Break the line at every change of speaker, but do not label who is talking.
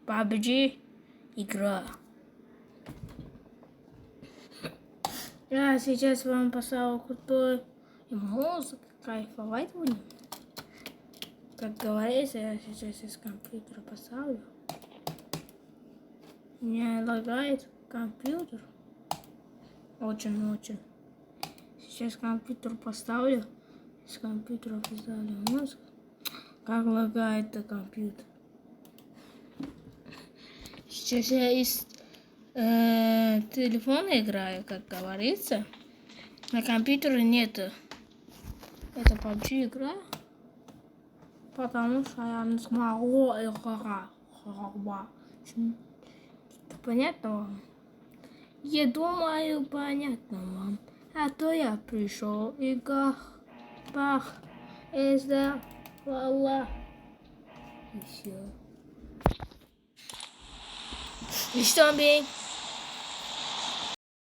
PUBG игра. Я сейчас вам поставил крутой музыку, кайфовать будем. Как говорится, я сейчас из компьютера поставлю. У меня лагает компьютер. Очень. Сейчас компьютер поставлю. С компьютера поставлю музыку. Как лагает компьютер. Сейчас я из телефона играю, как говорится. На компьютере нет. Это PUBG игра. Потому что я не смогу играть. Понятно вам? Я думаю, понятно вам. А то я пришел и бах, ла. И все. И что, бей?